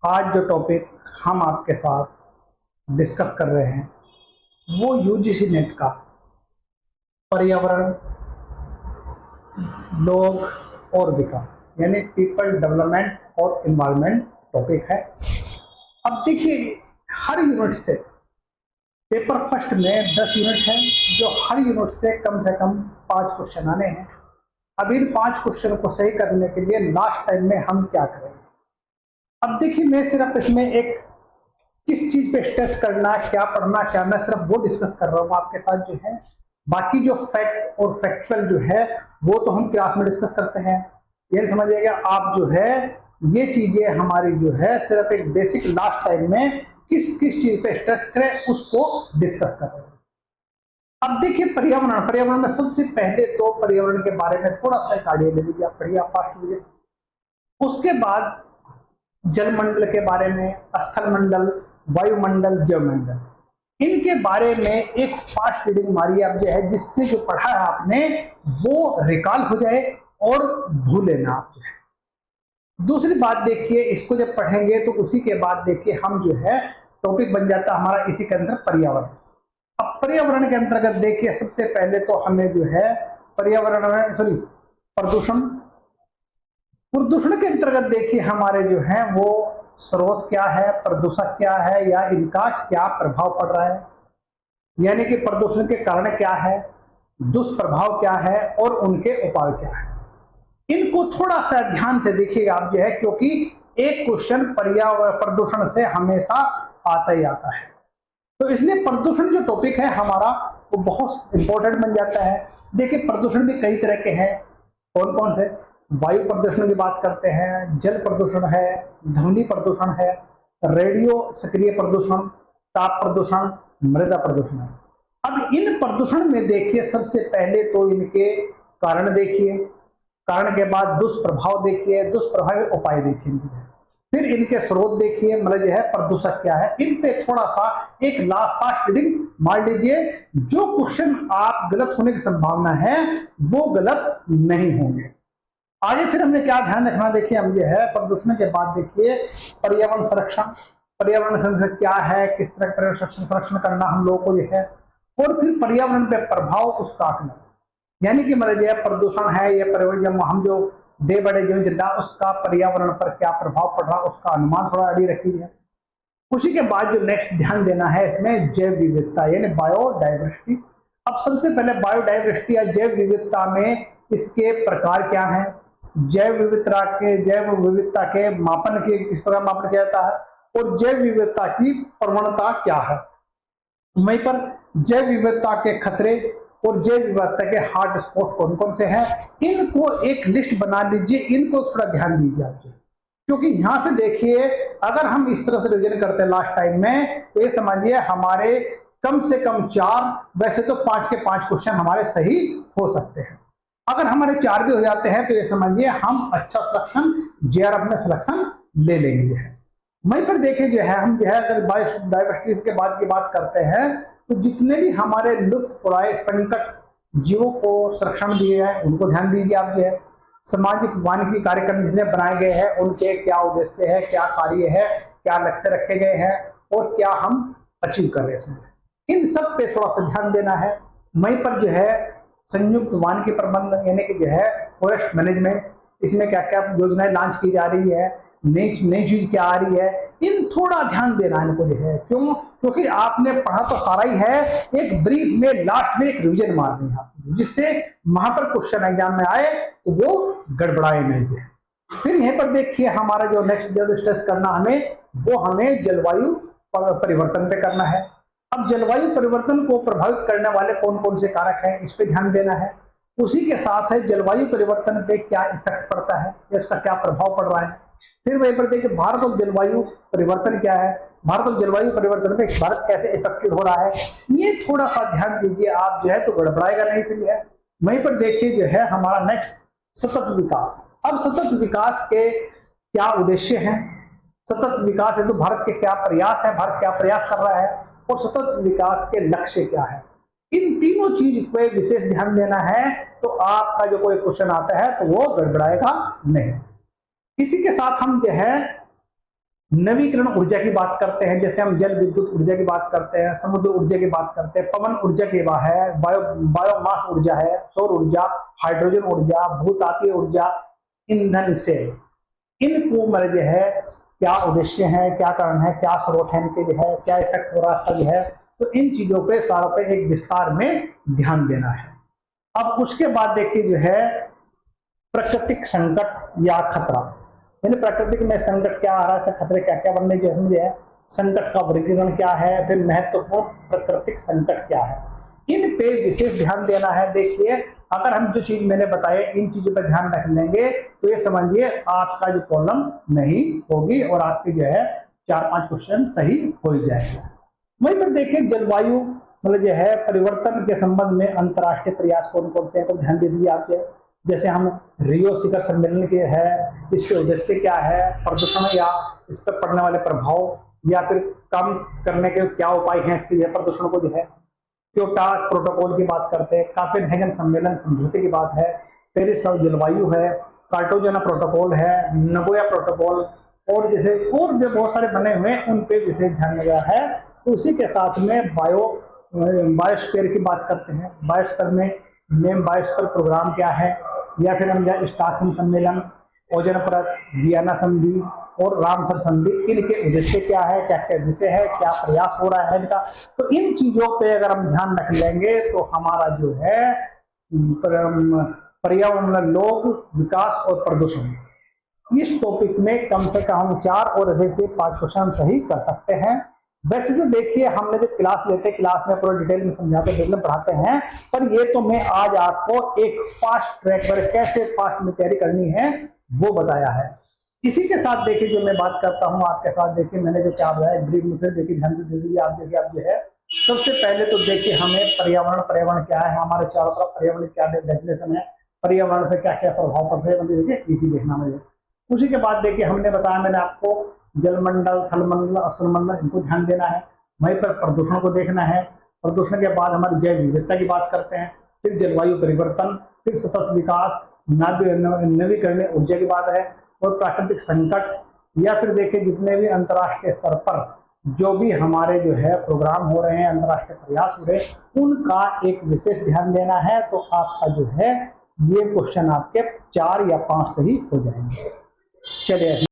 आज जो टॉपिक हम आपके साथ डिस्कस कर रहे हैं वो यूजीसी नेट का पर्यावरण, लोग और विकास यानी पीपल डेवलपमेंट और इन्वायरमेंट टॉपिक है। अब देखिए, हर यूनिट से पेपर फर्स्ट में 10 यूनिट है, जो हर यूनिट से कम 5 क्वेश्चन आने हैं। अब इन 5 क्वेश्चन को सही करने के लिए लास्ट टाइम में हम क्या करेंगे। अब देखिए, मैं सिर्फ इसमें एक किस चीज पे स्ट्रेस करना, क्या पढ़ना, क्या मैं सिर्फ वो डिस्कस कर रहा हूँ आपके साथ जो है। बाकी जो फैक्ट और फैक्चुअल जो है वो तो हम क्लास में डिस्कस करते हैं। ये समझिएगा आप जो है, ये चीजें हमारी जो है सिर्फ एक बेसिक लास्ट टाइम में किस किस चीज पे स्ट्रेस करें उसको डिस्कस कर रहे हैं। अब देखिए, पर्यावरण में सबसे पहले तो पर्यावरण के बारे में थोड़ा सा एक आइडिया ले लीजिए, आप पढ़िए, आप फास्ट लीजिए। उसके बाद जलमंडल के बारे में, स्थल मंडल, वायुमंडल, जलमंडल, इनके बारे में एक फास्ट रीडिंग मारिए आप जो है, जिससे जो पढ़ा है आपने वो रिकॉल हो जाए और भूले ना आप जो है। दूसरी बात देखिए, इसको जब पढ़ेंगे तो उसी के बाद देखिए हम जो है टॉपिक बन जाता हमारा इसी के अंदर पर्यावरण। अब पर्यावरण के अंतर्गत देखिए, सबसे पहले तो हमें जो है पर्यावरण प्रदूषण प्रदूषण के अंतर्गत देखिए हमारे जो है वो स्रोत क्या है, प्रदूषक क्या है, या इनका क्या प्रभाव पड़ रहा है, यानी कि प्रदूषण के कारण क्या है, दुष्प्रभाव क्या है और उनके उपाय क्या है। इनको थोड़ा सा ध्यान से देखिएगा आप जो है, क्योंकि एक क्वेश्चन पर्यावरण प्रदूषण से हमेशा आता ही आता है। तो इसलिए प्रदूषण जो टॉपिक है हमारा वो बहुत इंपॉर्टेंट बन जाता है। देखिए, प्रदूषण भी कई तरह के हैं। कौन कौन से? वायु प्रदूषण की बात करते हैं, जल प्रदूषण है, ध्वनि प्रदूषण है, रेडियो सक्रिय प्रदूषण, ताप प्रदूषण, मृदा प्रदूषण है। अब इन प्रदूषण में देखिए, सबसे पहले तो इनके कारण देखिए, कारण के बाद दुष्प्रभाव देखिए, दुष्प्रभाव उपाय देखिए, फिर इनके स्रोत देखिए, मतलब यह है प्रदूषक क्या है। इन पे थोड़ा सा एक फास्ट रीडिंग मार लीजिए। जो क्वेश्चन आप गलत होने की संभावना है वो गलत नहीं होंगे। आगे फिर हमने क्या ध्यान रखना, देखिए हम ये है प्रदूषण के बाद देखिए पर्यावरण संरक्षण। पर्यावरण संरक्षण क्या है, किस तरह पर्यावरण संरक्षण करना हम लोगों को ये है, और फिर पर्यावरण पे प्रभाव उसका आकलन, यानी कि मतलब यह प्रदूषण है, ये पर्यावरण हम जो डे बाय डे जीवन चल रहा उसका पर्यावरण पर क्या प्रभाव पड़ रहा उसका अनुमान थोड़ा रेडी रखिए। उसी के बाद जो नेक्स्ट ध्यान देना है इसमें जैव विविधता यानी बायोडाइवर्सिटी। अब सबसे पहले बायोडाइवर्सिटी या जैव विविधता में इसके प्रकार क्या है, जैव विविधता के मापन के किस प्रकार मापन किया जाता है, और जैव विविधता की प्रवणता क्या है। वहीं पर जैव विविधता के खतरे और जैव विविधता के हॉट स्पॉट कौन कौन से हैं, इनको एक लिस्ट बना लीजिए, इनको थोड़ा ध्यान दीजिए आपके, क्योंकि यहां से देखिए अगर हम इस तरह से रिवीजन करते हैं लास्ट टाइम में तो ये समझिए हमारे कम से कम 4, वैसे तो 5 के 5 क्वेश्चन हमारे सही हो सकते हैं। अगर हमारे 4 भी हो जाते हैं तो ये समझिए हम अच्छा सिलेक्शन जेआरएफ में सिलेक्शन ले लेंगे। वहीं पर देखिए जो है हम जो है अगर बायोडाइवर्सिटी के बाद की बात करते हैं तो जितने भी हमारे लुप्त प्राय संकट जीवों को संरक्षण दिए हैं उनको ध्यान दीजिए आप जो है। सामाजिक वानिकी कार्यक्रम जितने बनाए गए हैं उनके क्या उद्देश्य है, क्या कार्य है, क्या लक्ष्य रखे गए हैं और क्या हम अचीव कर रहे हैं, इन सब पे थोड़ा सा ध्यान देना है। वहीं पर जो है संयुक्त वानिकी प्रबंधन यानी कि जो है फॉरेस्ट मैनेजमेंट, इसमें क्या क्या योजनाएं लॉन्च की जा रही है, नई चीज क्या आ रही है, इन थोड़ा ध्यान देना इनको जो है। क्यों? क्योंकि आपने पढ़ा तो सारा ही है, एक ब्रीफ में लास्ट में एक रिवीजन मारनी है जिससे वहां पर क्वेश्चन एग्जाम में आए तो वो गड़बड़ाए नहीं है। फिर यहीं पर देखिए हमारा जो नेक्स्ट जो स्ट्रेस करना हमें जलवायु परिवर्तन पे करना है। अब जलवायु परिवर्तन को प्रभावित करने वाले कौन कौन से कारक हैं इस पे ध्यान देना है। उसी के साथ है जलवायु परिवर्तन पे क्या इफेक्ट पड़ता है, इसका क्या प्रभाव पड़ रहा है। फिर वहीं पर देखिए भारत और जलवायु परिवर्तन क्या है, भारत और जलवायु परिवर्तन में भारत कैसे इफेक्टेड हो रहा है, ये थोड़ा सा ध्यान दीजिए आप जो है तो गड़बड़ाएगा नहीं फिर है। वहीं पर देखिए जो है हमारा नेक्स्ट सतत विकास। अब सतत विकास के क्या उद्देश्य हैं, सतत विकास है तो भारत के क्या प्रयास है, भारत क्या प्रयास कर रहा है, और सतत विकास के लक्ष्य क्या है, इन तीनों चीज पे विशेष ध्यान देना है। तो आपका जो कोई क्वेश्चन आता है तो वो गड़बड़ाएगा नहीं। इसी के साथ हम जो है नवीकरण ऊर्जा की बात करते हैं, जैसे हम जल विद्युत ऊर्जा की बात करते हैं, समुद्र ऊर्जा की बात करते हैं, पवन ऊर्जा की बात है, बायोमास ऊर्जा है, सौर ऊर्जा, हाइड्रोजन ऊर्जा, भूतापीय ऊर्जा, ईंधन से। इनको मतलब जो है क्या उद्देश्य है, क्या कारण है, क्या स्रोत है इनके जो है, क्या इफेक्ट हो रहा है इसका जो है, तो इन चीजों पे सारों पे एक विस्तार में ध्यान देना है। अब उसके बाद देखिए जो है प्राकृतिक संकट या खतरा, यानी प्राकृतिक में संकट क्या आ रहा है, खतरे क्या क्या बनने जो है, संकट का वर्गीकरण क्या है, फिर महत्वपूर्ण प्राकृतिक संकट क्या है, इन पे विशेष ध्यान देना है। देखिए अगर हम जो चीज मैंने बताए इन चीजों पर ध्यान रख लेंगे तो ये समझिए आपका जो प्रॉब्लम नहीं होगी और आपके जो है 4-5 क्वेश्चन सही हो ही जाएगा। वहीं पर देखिए जलवायु मतलब जो है परिवर्तन के संबंध में अंतर्राष्ट्रीय प्रयास कौन कौन से हैं, तो ध्यान दे दीजिए आप। जैसे हम रियो शिखर सम्मेलन के है, इसके उद्देश्य क्या है, प्रदूषण या इस पर पड़ने वाले प्रभाव या फिर कम करने के क्या उपाय हैं इसके प्रदूषण को जो है, क्योटो प्रोटोकॉल की बात करते हैं, कोपेनहेगन सम्मेलन समझौते की बात है, पेरिस जलवायु है, कार्टागोना प्रोटोकॉल है, नगोया प्रोटोकॉल और जैसे और जो बहुत सारे बने हुए उन पे विशेष ध्यान दिया है। तो उसी के साथ में बायोस्फीयर की बात करते हैं, बायोस्फीयर में बायोस्फीयर प्रोग्राम क्या है, या फिर हम जाए स्टॉकहोम सम्मेलन, ओजोन परत, वियना संधि और रामसर संधि, इनके उद्देश्य क्या है, क्या क्या विषय है, क्या प्रयास हो रहा है इनका, तो इन चीजों पे अगर हम ध्यान रख लेंगे तो हमारा जो है पर्यावरण, लोक विकास और प्रदूषण, इस टॉपिक में कम से कम 4 और अधिक 5 क्वेश्चन सही कर सकते हैं। वैसे तो देखिए हमने जो क्लास लेते हैं, क्लास में पूरा डिटेल में समझाते डिटेल पढ़ाते हैं, पर ये तो मैं आज आपको एक फास्ट ट्रैक पर कैसे फास्ट में तैयारी करनी है वो बताया है। इसी के साथ देखिए जो मैं बात करता हूँ आपके साथ, देखिए मैंने जो क्या बताया ब्रीफ में फिर देखिए ध्यान दे दीजिए आप। देखिए आप जो है सबसे पहले तो देखिए हमें पर्यावरण क्या है, हमारे चारों तरफ पर्यावरण क्या डेफिनेशन है, पर्यावरण से क्या क्या प्रभाव पड़ रहे हैं, देखिए इसी देखना मुझे। उसी के बाद देखिए हमने बताया मैंने आपको जलमंडल, थलमंडल, अस्तरमंडल, इनको ध्यान देना है। वहीं पर प्रदूषण को देखना है। प्रदूषण के बाद हमारी जैव विविधता की बात करते हैं, फिर जलवायु परिवर्तन, फिर सतत विकास, नवीकरणीय ऊर्जा की बात है और प्राकृतिक संकट, या फिर देखिए जितने भी अंतर्राष्ट्रीय स्तर पर जो भी हमारे जो है प्रोग्राम हो रहे हैं, अंतर्राष्ट्रीय प्रयास हो रहे हैं, उनका एक विशेष ध्यान देना है। तो आपका जो है ये क्वेश्चन आपके 4 या 5 सही हो जाएंगे। चलिए।